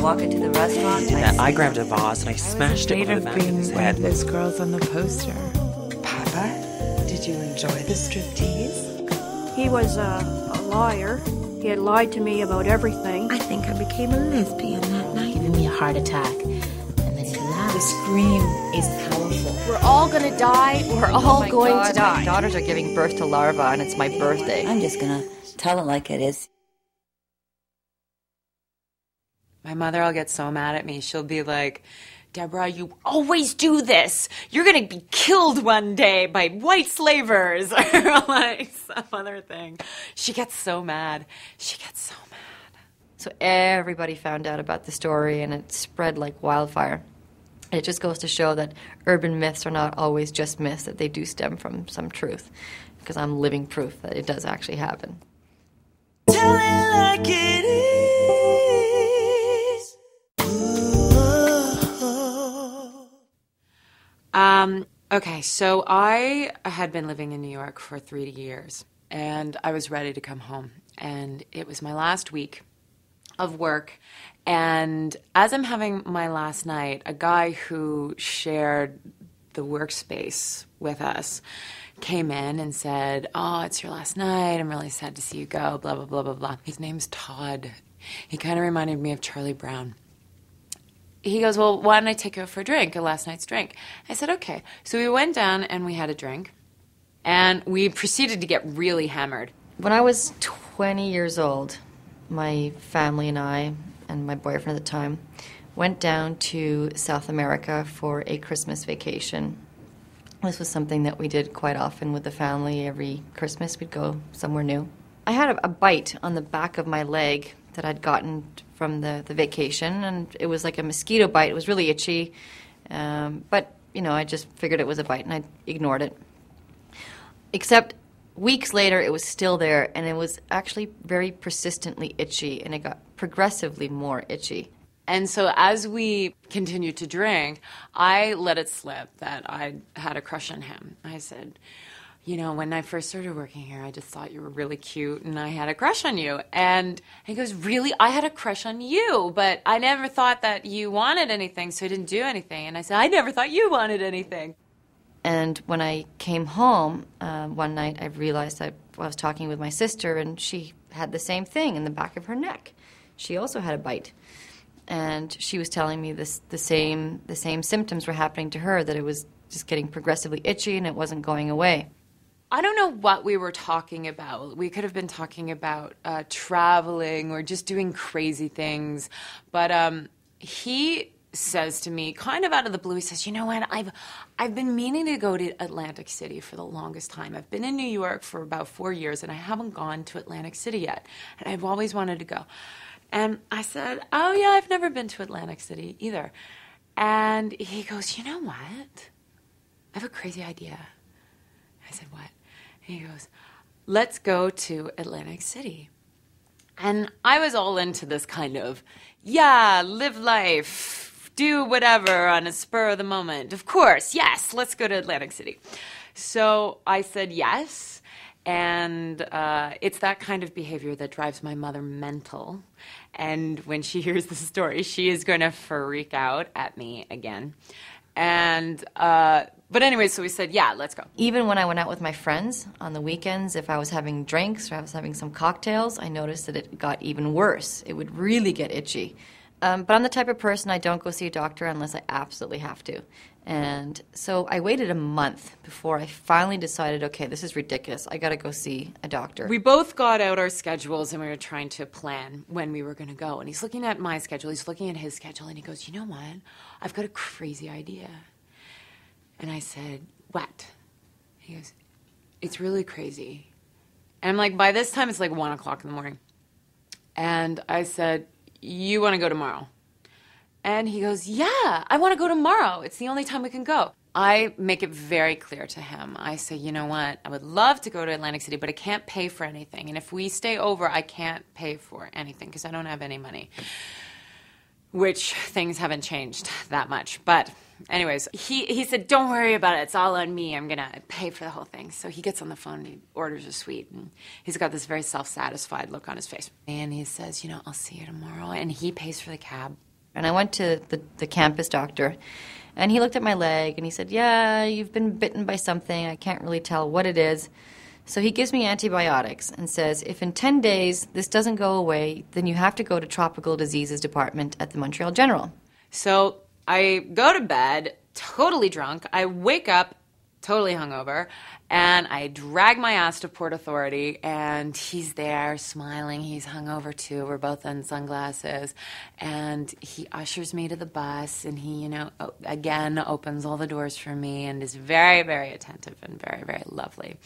walk into the restaurant. I grabbed a vase and I smashed it over the back of his head. This girl's on the poster. Papa, did you enjoy the striptease? He was a liar. He had lied to me about everything. I think I became a lesbian that night. Giving me a heart attack. And then he laughed. The scream is powerful. We're all gonna die. We're all going to die. My daughters are giving birth to larvae, and it's my birthday. I'm just gonna tell it like it is. My mother will get so mad at me. She'll be like, Debra, you always do this. You're going to be killed one day by white slavers or like some other thing. She gets so mad. She gets so mad. So everybody found out about the story, and it spread like wildfire. And it just goes to show that urban myths are not always just myths, that they do stem from some truth, because I'm living proof that it does actually happen. Tell it like it is. Okay, so I had been living in New York for 3 years, and I was ready to come home. And it was my last week of work, and as I'm having my last night, a guy who shared the workspace with us came in and said, oh, it's your last night. I'm really sad to see you go, blah, blah, blah, blah, blah. His name's Todd. He kind of reminded me of Charlie Brown. He goes, well, why don't I take you out for a drink, a last night's drink? I said, okay. So we went down and we had a drink, and we proceeded to get really hammered. When I was 20 years old, my family and I, and my boyfriend at the time, went down to South America for a Christmas vacation. This was something that we did quite often with the family. Every Christmas we'd go somewhere new. I had a bite on the back of my leg that I'd gotten from the vacation, and it was like a mosquito bite. It was really itchy, but, you know, I just figured it was a bite, and I ignored it. Except weeks later, it was still there, and it was actually very persistently itchy, and it got progressively more itchy. And so as we continued to drink, I let it slip that I had a crush on him. I said, you know, when I first started working here, I just thought you were really cute, and I had a crush on you. And he goes, really? I had a crush on you, but I never thought that you wanted anything, so I didn't do anything. And I said, I never thought you wanted anything. And when I came home one night, I realized that I was talking with my sister, and she had the same thing in the back of her neck. She also had a bite. And she was telling me the same symptoms were happening to her, that it was just getting progressively itchy and it wasn't going away. I don't know what we were talking about. We could have been talking about traveling or just doing crazy things. But he says to me, kind of out of the blue, he says, you know what, I've been meaning to go to Atlantic City for the longest time. I've been in New York for about 4 years, and I haven't gone to Atlantic City yet. And I've always wanted to go. And I said, oh, yeah, I've never been to Atlantic City either. And he goes, you know what? I have a crazy idea. I said, what? And he goes, let's go to Atlantic City. And I was all into this kind of, yeah, live life, do whatever on a spur of the moment. Of course, yes, let's go to Atlantic City. So I said yes. And it's that kind of behavior that drives my mother mental. And when she hears the story, she is going to freak out at me again. And but anyway, so we said, yeah, let's go. Even when I went out with my friends on the weekends, if I was having drinks or I was having some cocktails, I noticed that it got even worse. It would really get itchy. But I'm the type of person, I don't go see a doctor unless I absolutely have to. And so I waited a month before I finally decided, okay, this is ridiculous. I got to go see a doctor. We both got out our schedules and we were trying to plan when we were going to go. And he's looking at my schedule, he's looking at his schedule, and he goes, you know what? I've got a crazy idea. And I said, what? He goes, it's really crazy. And I'm like, by this time it's like 1 o'clock in the morning. And I said, you want to go tomorrow? And he goes, yeah, I want to go tomorrow. It's the only time we can go. I make it very clear to him. I say, you know what? I would love to go to Atlantic City, but I can't pay for anything. And if we stay over, I can't pay for anything because I don't have any money. Which things haven't changed that much. But anyways, he said, don't worry about it. It's all on me. I'm going to pay for the whole thing. So he gets on the phone and he orders a suite. And he's got this very self-satisfied look on his face. And he says, you know, I'll see you tomorrow. And he pays for the cab. And I went to the campus doctor, and he looked at my leg, and he said, yeah, you've been bitten by something. I can't really tell what it is. So he gives me antibiotics and says, if in 10 days this doesn't go away, then you have to go to Tropical Diseases Department at the Montreal General. So I go to bed totally drunk. I wake up totally hungover, and I drag my ass to Port Authority, and he's there smiling. He's hungover too. We're both in sunglasses, and he ushers me to the bus, and he, again opens all the doors for me and is very, very attentive and very, very lovely.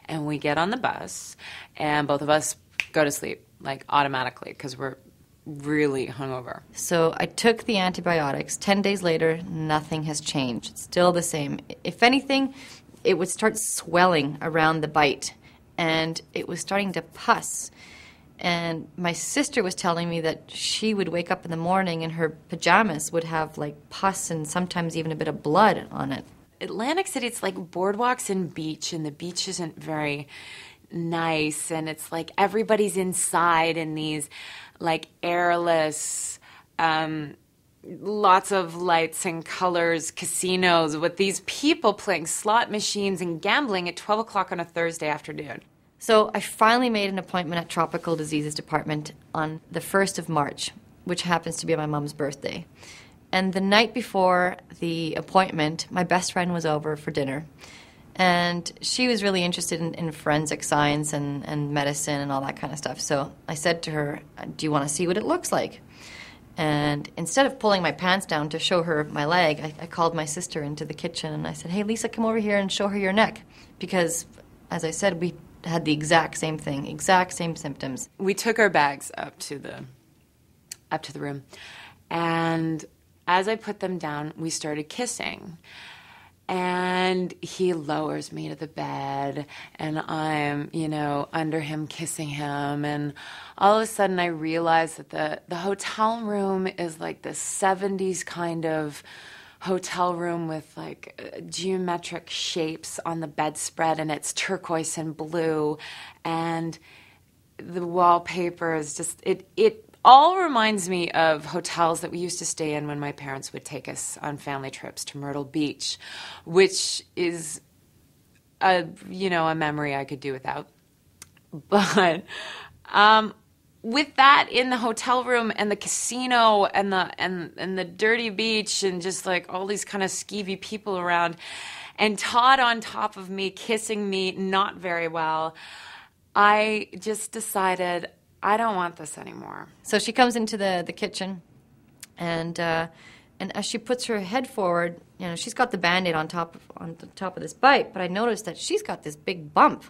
And we get on the bus, and both of us go to sleep, like automatically, because we're really hungover. So I took the antibiotics. 10 days later, nothing has changed. It's still the same. If anything, it would start swelling around the bite, and it was starting to pus. And my sister was telling me that she would wake up in the morning and her pajamas would have like pus and sometimes even a bit of blood on it. Atlantic City, it's like boardwalks and beach, and the beach isn't very nice, and it's like everybody's inside in these like airless, lots of lights and colors, casinos with these people playing slot machines and gambling at 12 o'clock on a Thursday afternoon. So I finally made an appointment at Tropical Diseases Department on the 1st of March, which happens to be my mom's birthday. And the night before the appointment, my best friend was over for dinner. And she was really interested in forensic science and medicine and all that kind of stuff. So I said to her, do you want to see what it looks like? And instead of pulling my pants down to show her my leg, I called my sister into the kitchen and I said, hey, Lisa, come over here and show her your neck. Because, as I said, we had the exact same thing, exact same symptoms. We took our bags up to the room. And as I put them down, we started kissing. And he lowers me to the bed, and I'm, under him kissing him. And all of a sudden I realize that the hotel room is like this 70s kind of hotel room with like geometric shapes on the bedspread, and it's turquoise and blue. And the wallpaper is just, it all reminds me of hotels that we used to stay in when my parents would take us on family trips to Myrtle Beach, which is a memory I could do without. But with that in the hotel room and the casino and the dirty beach and just like all these kind of skeevy people around, and Todd on top of me kissing me not very well, I just decided I don't want this anymore. So she comes into the kitchen, and as she puts her head forward, she's got the Band-Aid on top of this bite, but I noticed that she's got this big bump,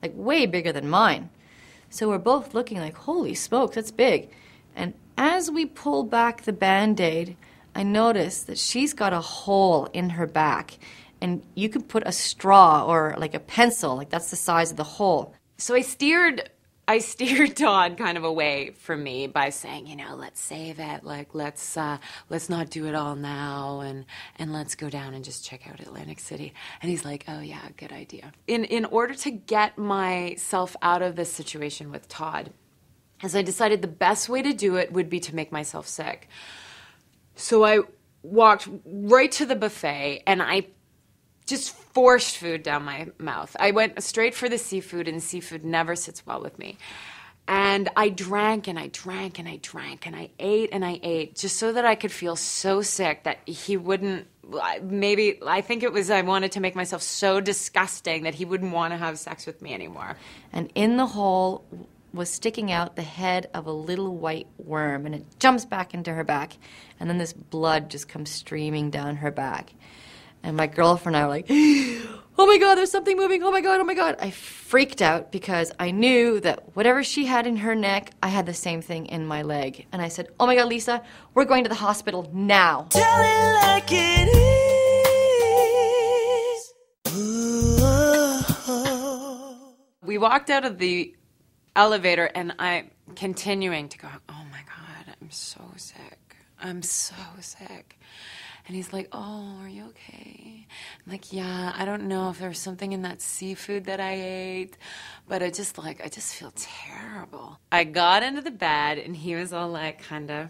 like way bigger than mine. So we're both looking like, holy smokes, that's big. And as we pull back the Band-Aid, I notice that she's got a hole in her back, and you could put a straw or like a pencil, like that's the size of the hole. So I steered Todd kind of away from me by saying, let's save it. Like, let's not do it all now, and let's go down and just check out Atlantic City. And he's like, oh yeah, good idea. In order to get myself out of this situation with Todd, as I decided the best way to do it would be to make myself sick. So I walked right to the buffet, and I just forced food down my mouth. I went straight for the seafood, and seafood never sits well with me. And I drank and I drank and I drank and I ate just so that I could feel so sick that he wouldn't, I think it was I wanted to make myself so disgusting that he wouldn't want to have sex with me anymore. And in the hole was sticking out the head of a little white worm, and it jumps back into her back, and then this blood just comes streaming down her back. And my girlfriend and I were like, oh my God, there's something moving, oh my God, oh my God. I freaked out because I knew that whatever she had in her neck, I had the same thing in my leg. And I said, oh my God, Lisa, we're going to the hospital now. Tell it like it is. Ooh. We walked out of the elevator, and I'm continuing to go, oh my God, I'm so sick. I'm so sick. And he's like, oh, are you okay? I'm like, yeah, I don't know if there was something in that seafood that I ate, but I just feel terrible. I got into the bed, and he was all like kind of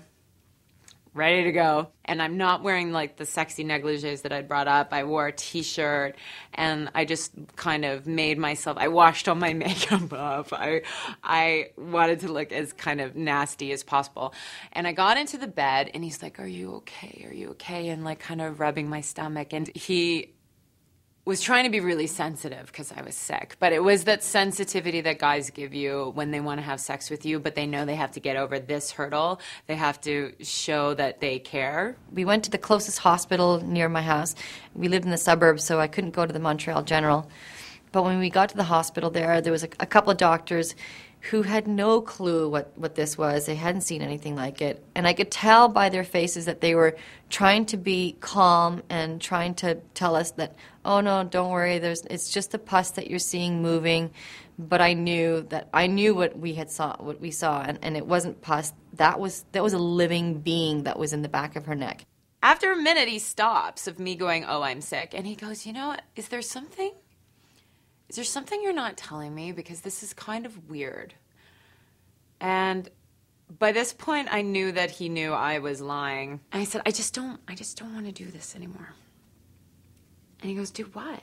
ready to go. And I'm not wearing like the sexy negligees that I'd brought up. I wore a t-shirt and I just kind of made myself, I washed all my makeup up. I wanted to look as kind of nasty as possible. And I got into the bed and he's like, are you okay? Are you okay? And like kind of rubbing my stomach. And he was trying to be really sensitive because I was sick. But it was that sensitivity that guys give you when they want to have sex with you, but they know they have to get over this hurdle. They have to show that they care. We went to the closest hospital near my house. We lived in the suburbs, so I couldn't go to the Montreal General. But when we got to the hospital there was a couple of doctors who had no clue what this was. They hadn't seen anything like it. And I could tell by their faces that they were trying to be calm and trying to tell us that, oh, no, don't worry, it's just the pus that you're seeing moving. But I knew what we saw, and it wasn't pus. That was a living being that was in the back of her neck. After a minute, he stops of me going, oh, I'm sick. And he goes, you know what, is there something you're not telling me? Because this is kind of weird. And by this point, I knew that he knew I was lying. And I said, I just don't want to do this anymore. And he goes, do what?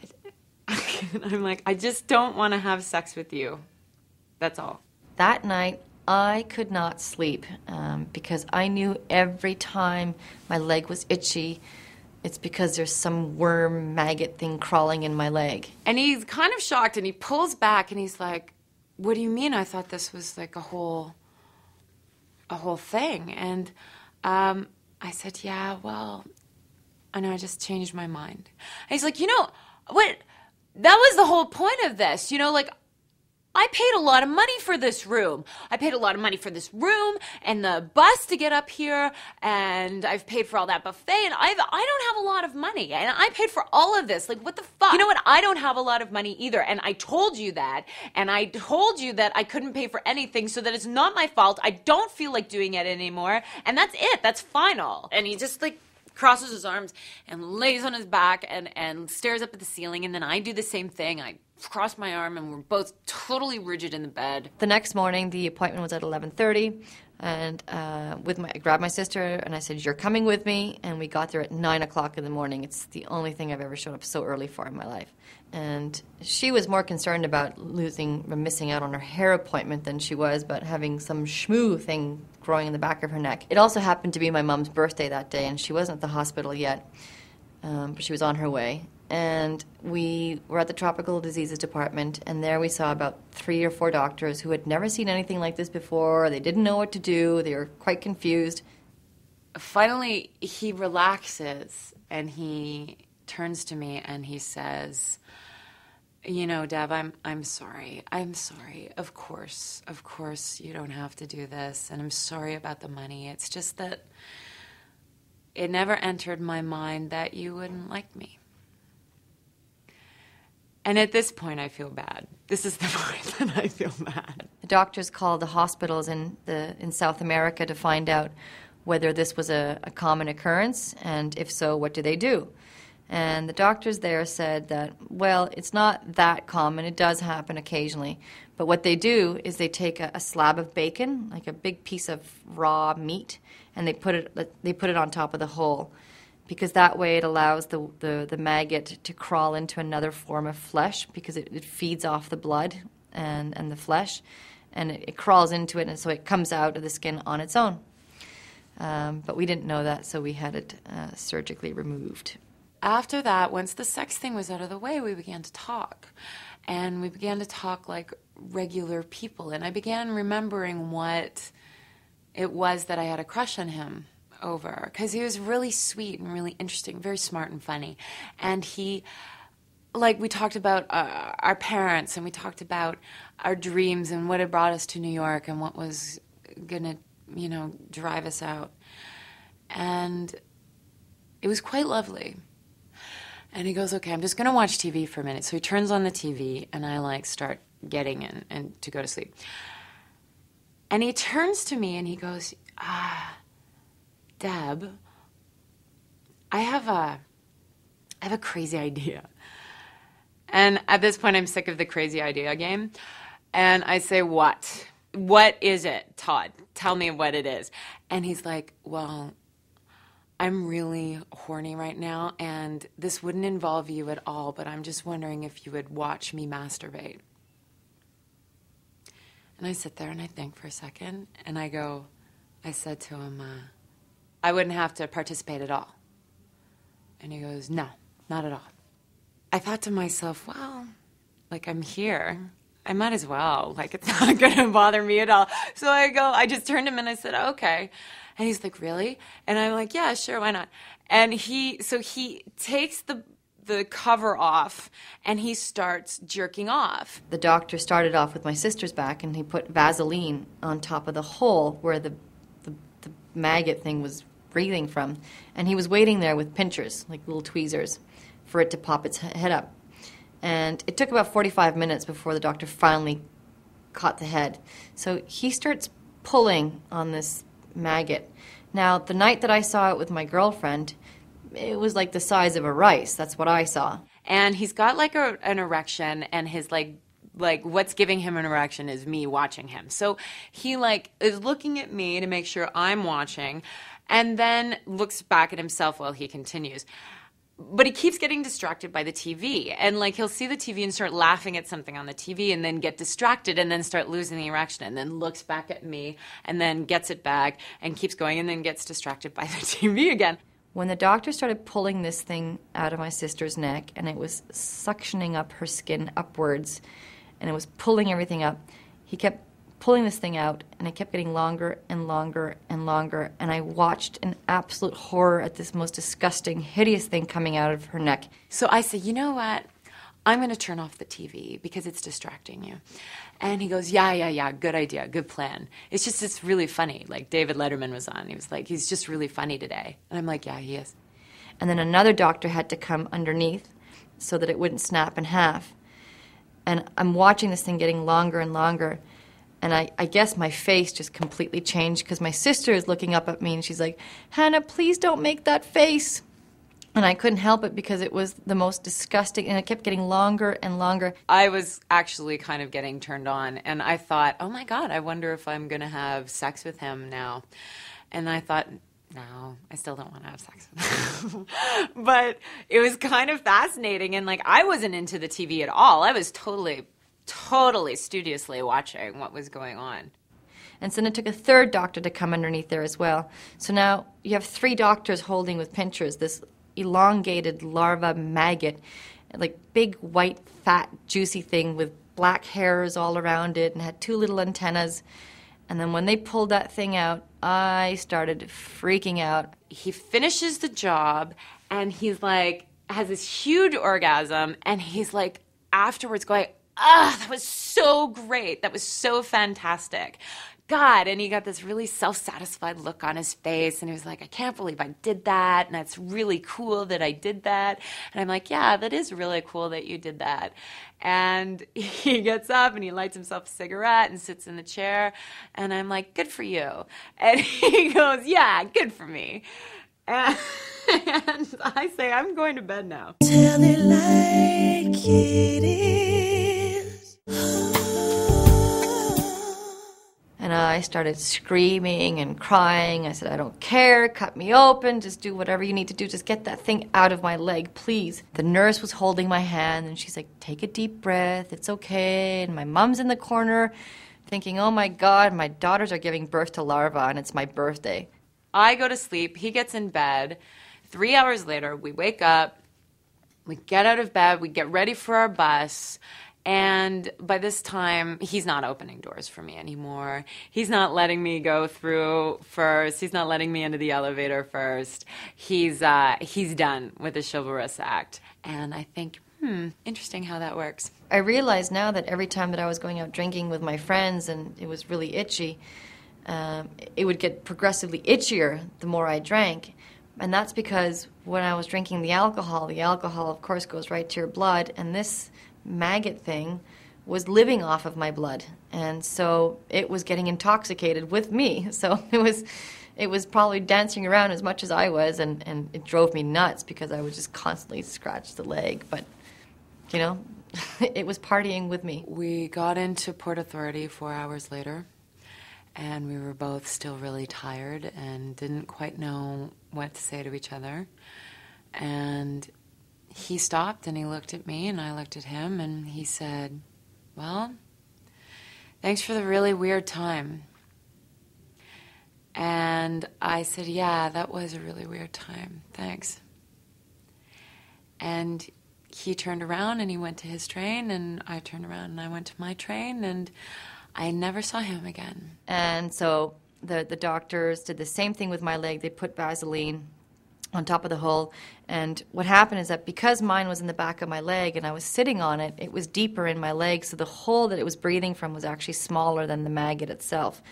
And I'm like, I just don't want to have sex with you. That's all. That night, I could not sleep because I knew every time my leg was itchy, it's because there's some worm maggot thing crawling in my leg. And he's kind of shocked, and he pulls back, and he's like, what do you mean? I thought this was like a whole thing. And I said, yeah, well, I know, I just changed my mind. And he's like, you know, what? That was the whole point of this. You know, like, I paid a lot of money for this room. I paid a lot of money for this room and the bus to get up here, and I've paid for all that buffet, and I don't have a lot of money, and I paid for all of this. Like, what the fuck? You know what? I don't have a lot of money either, and I told you that, and I told you that I couldn't pay for anything, so that it's not my fault. I don't feel like doing it anymore, and that's it. That's final. And he just, like, crosses his arms and lays on his back and stares up at the ceiling, and then I do the same thing. I cross my arm, and we're both totally rigid in the bed. The next morning, the appointment was at 11:30, and I grabbed my sister, and I said, you're coming with me, and we got there at 9 o'clock in the morning. It's the only thing I've ever showed up so early for in my life. And she was more concerned about missing out on her hair appointment than she was about having some schmoo thing growing in the back of her neck. It also happened to be my mom's birthday that day, and she wasn't at the hospital yet, but she was on her way. And we were at the Tropical Diseases Department, and there we saw about 3 or 4 doctors who had never seen anything like this before. They didn't know what to do. They were quite confused. Finally, he relaxes, and he turns to me, and he says, you know, Deb, I'm sorry. I'm sorry. Of course, you don't have to do this, and I'm sorry about the money. It's just that it never entered my mind that you wouldn't like me. And at this point, I feel bad. This is the point that I feel bad. The doctors called the hospitals in South America to find out whether this was a common occurrence, and if so, what do they do? And the doctors there said that, well, it's not that common. It does happen occasionally. But what they do is they take a slab of bacon, like a big piece of raw meat, and they put it on top of the hole, because that way it allows the maggot to crawl into another form of flesh, because it feeds off the blood and the flesh, and it crawls into it, and so it comes out of the skin on its own. But we didn't know that, so we had it surgically removed. After that, once the sex thing was out of the way, we began to talk. And we began to talk like regular people. And I began remembering what it was that I had a crush on him over. Because he was really sweet and really interesting, very smart and funny. And he, like, we talked about our parents, and we talked about our dreams and what had brought us to New York and what was going to, you know, drive us out. And it was quite lovely. And he goes, okay, I'm just going to watch TV for a minute. So he turns on the TV, and I, like, start getting in and to go to sleep. And he turns to me, and he goes, Deb, I have a crazy idea. And at this point, I'm sick of the crazy idea game. And I say, what? What is it, Todd? Tell me what it is. And he's like, well, I'm really horny right now, and this wouldn't involve you at all, but I'm just wondering if you would watch me masturbate. And I sit there and I think for a second, and I said to him, I wouldn't have to participate at all. And he goes, no, not at all. I thought to myself, well, like, I'm here. I might as well. Like, it's not going to bother me at all. So I just turned to him and I said, okay. And he's like, really? And I'm like, yeah, sure, why not? And he takes the cover off and he starts jerking off. The doctor started off with my sister's back and he put Vaseline on top of the hole where the maggot thing was breathing from. And he was waiting there with pinchers, like little tweezers, for it to pop its head up. And it took about 45 minutes before the doctor finally caught the head. So he starts pulling on this maggot. Now, the night that I saw it with my girlfriend, it was like the size of a rice. That's what I saw. And he's got like an erection, and his like what's giving him an erection is me watching him. So he like is looking at me to make sure I'm watching, and then looks back at himself while he continues. But he keeps getting distracted by the TV. And, like, he'll see the TV and start laughing at something on the TV and then get distracted and then start losing the erection and then looks back at me and then gets it back and keeps going and then gets distracted by the TV again. When the doctor started pulling this thing out of my sister's neck and it was suctioning up her skin upwards and it was pulling everything up, he kept pulling this thing out, and it kept getting longer and longer and longer, and I watched in absolute horror at this most disgusting, hideous thing coming out of her neck. So I said, you know what? I'm going to turn off the TV because it's distracting you. And he goes, yeah, good idea, good plan. It's really funny. Like David Letterman was on. He was like, he's just really funny today. And I'm like, yeah, he is. And then another doctor had to come underneath so that it wouldn't snap in half. And I'm watching this thing getting longer and longer. And I guess my face just completely changed because my sister is looking up at me and she's like, Hanna, please don't make that face. And I couldn't help it because it was the most disgusting, and it kept getting longer and longer. I was actually kind of getting turned on, and I thought, oh my God, I wonder if I'm going to have sex with him now. And I thought, no, I still don't want to have sex with him. But it was kind of fascinating, and like I wasn't into the TV at all. I was totally studiously watching what was going on. And so then it took a third doctor to come underneath there as well. So now you have 3 doctors holding with pinchers this elongated larva maggot, like big white fat juicy thing with black hairs all around it and had 2 little antennas. And then when they pulled that thing out, I started freaking out. He finishes the job and he's like, has this huge orgasm, and he's like afterwards going, that was so great. That was so fantastic. God, and he got this really self-satisfied look on his face, and he was like, I can't believe I did that, and that's really cool that I did that. And I'm like, yeah, that is really cool that you did that. And he gets up and he lights himself a cigarette and sits in the chair, and I'm like, good for you. And he goes, yeah, good for me. And I say, I'm going to bed now. Tell it like it is. And I started screaming and crying. I said, I don't care, cut me open, just do whatever you need to do, just get that thing out of my leg, please. The nurse was holding my hand, and she's like, take a deep breath, it's okay. And my mom's in the corner thinking, oh my God, my daughters are giving birth to larvae, and it's my birthday. I go to sleep, he gets in bed. 3 hours later, we wake up, we get out of bed, we get ready for our bus. And by this time, he's not opening doors for me anymore. He's not letting me go through first. He's not letting me into the elevator first. He's done with the chivalrous act. And I think, interesting how that works. I realize now that every time that I was going out drinking with my friends and it was really itchy, it would get progressively itchier the more I drank. And that's because when I was drinking the alcohol, of course, goes right to your blood, and this maggot thing was living off of my blood, and so it was getting intoxicated with me. So it was probably dancing around as much as I was, and it drove me nuts because I would just constantly scratch the leg. But you know, it was partying with me. We got into Port Authority 4 hours later, and we were both still really tired and didn't quite know what to say to each other. And he stopped and he looked at me and I looked at him and he said, "Well, thanks for the really weird time." And I said, "Yeah, that was a really weird time. Thanks." And he turned around and he went to his train, and I turned around and I went to my train, and I never saw him again. And so the doctors did the same thing with my leg. They put Vaseline on top of the hole. And what happened is that because mine was in the back of my leg and I was sitting on it, it was deeper in my leg, so the hole that it was breathing from was actually smaller than the maggot itself.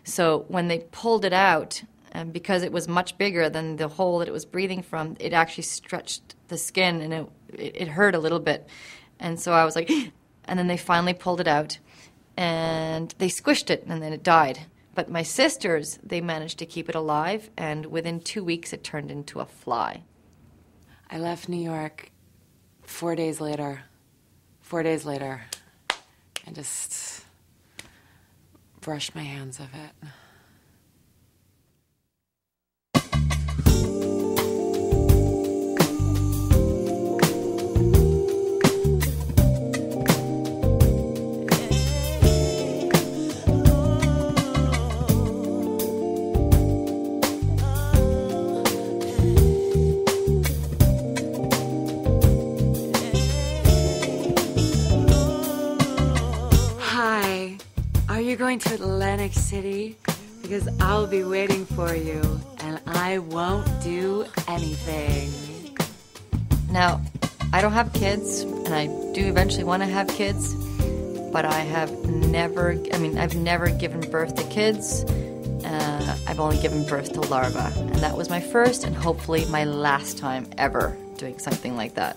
So when they pulled it out, and because it was much bigger than the hole that it was breathing from, it actually stretched the skin, and it hurt a little bit. And so I was like, and then they finally pulled it out, and they squished it, and then it died. But my sisters, they managed to keep it alive, and within 2 weeks it turned into a fly. I left New York 4 days later. 4 days later. I just brushed my hands of it. Are you going to Atlantic City? Because I'll be waiting for you, and I won't do anything. Now, I don't have kids, and I do eventually want to have kids, but I've never given birth to kids. I've only given birth to larvae, and that was my first and hopefully my last time ever doing something like that.